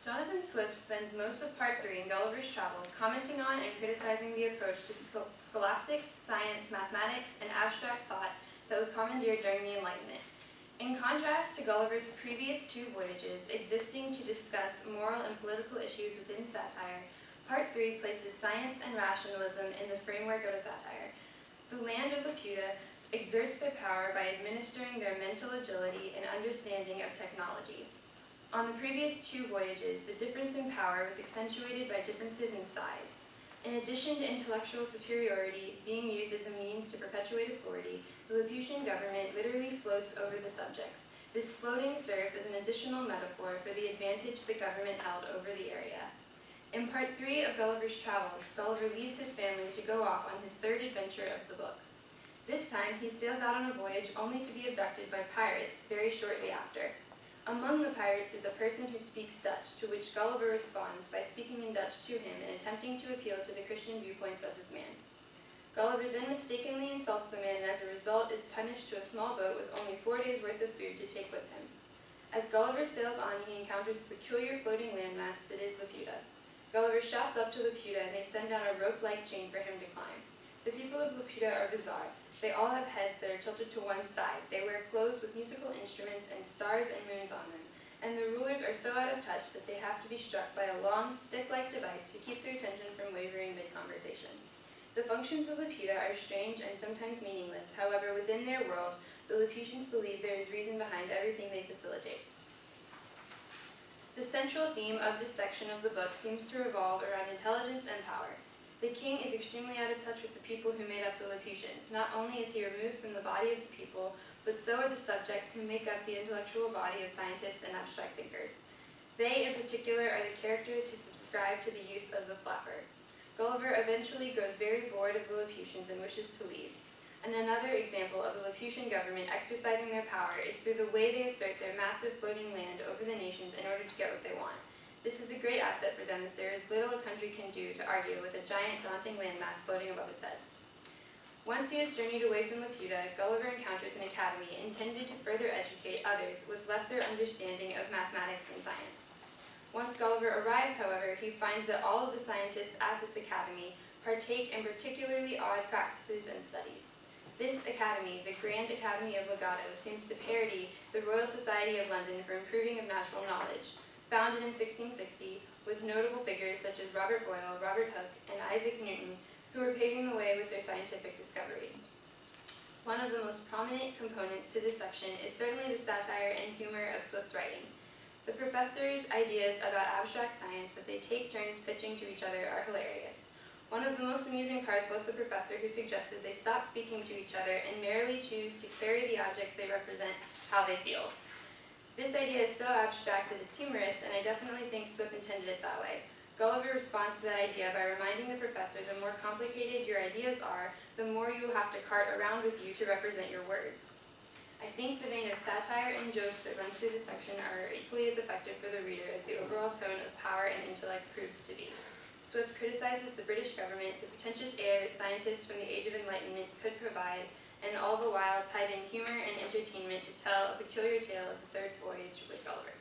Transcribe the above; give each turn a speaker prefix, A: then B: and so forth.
A: Jonathan Swift spends most of Part 3 in Gulliver's Travels commenting on and criticizing the approach to scholastics, science, mathematics, and abstract thought that was commandeered during the Enlightenment. In contrast to Gulliver's previous two voyages, existing to discuss moral and political issues within satire, Part 3 places science and rationalism in the framework of a satire. The land of Laputa exerts their power by administering their mental agility and understanding of technology. On the previous two voyages, the difference in power was accentuated by differences in size. In addition to intellectual superiority being used as a means to perpetuate authority, the Laputian government literally floats over the subjects. This floating serves as an additional metaphor for the advantage the government held over the area. In Part 3 of Gulliver's Travels, Gulliver leaves his family to go off on his third adventure of the book. This time, he sails out on a voyage only to be abducted by pirates very shortly after. Among the pirates is a person who speaks Dutch, to which Gulliver responds by speaking in Dutch to him and attempting to appeal to the Christian viewpoints of this man. Gulliver then mistakenly insults the man and as a result is punished to a small boat with only 4 days' worth of food to take with him. As Gulliver sails on, he encounters the peculiar floating landmass that is Laputa. Gulliver shouts up to Laputa and they send down a rope-like chain for him to climb. The people of Laputa are bizarre. They all have heads that are tilted to one side. They wear clothes with musical instruments and stars and moons on them. And the rulers are so out of touch that they have to be struck by a long, stick-like device to keep their attention from wavering mid-conversation. The functions of Laputa are strange and sometimes meaningless. However, within their world, the Laputians believe there is reason behind everything they facilitate. The central theme of this section of the book seems to revolve around intelligence and power. The king is extremely out of touch with the people who made up the Laputians. Not only is he removed from the body of the people, but so are the subjects who make up the intellectual body of scientists and abstract thinkers. They, in particular, are the characters who subscribe to the use of the flapper. Gulliver eventually grows very bored of the Laputians and wishes to leave. And another example of the Laputian government exercising their power is through the way they assert their massive floating land over the nations in order to get what they want. This is a great asset for them as there is little a country can do to argue with a giant, daunting landmass floating above its head. Once he has journeyed away from Laputa, Gulliver encounters an academy intended to further educate others with lesser understanding of mathematics and science. Once Gulliver arrives, however, he finds that all of the scientists at this academy partake in particularly odd practices and studies. This academy, the Grand Academy of Legato, seems to parody the Royal Society of London for Improving of Natural Knowledge, founded in 1660, with notable figures such as Robert Boyle, Robert Hooke, and Isaac Newton, who were paving the way with their scientific discoveries. One of the most prominent components to this section is certainly the satire and humor of Swift's writing. The professors' ideas about abstract science that they take turns pitching to each other are hilarious. One of the most amusing parts was the professor who suggested they stop speaking to each other and merely choose to carry the objects they represent how they feel. This idea is so abstract that it's humorous, and I definitely think Swift intended it that way. Gulliver responds to that idea by reminding the professor the more complicated your ideas are, the more you will have to cart around with you to represent your words. I think the vein of satire and jokes that runs through this section are equally as effective for the reader as the overall tone of power and intellect proves to be. Swift criticizes the British government, the pretentious air that scientists from the Age of Enlightenment could provide, and all the while tied in humor and entertainment to tell a peculiar tale of the third voyage with Gulliver.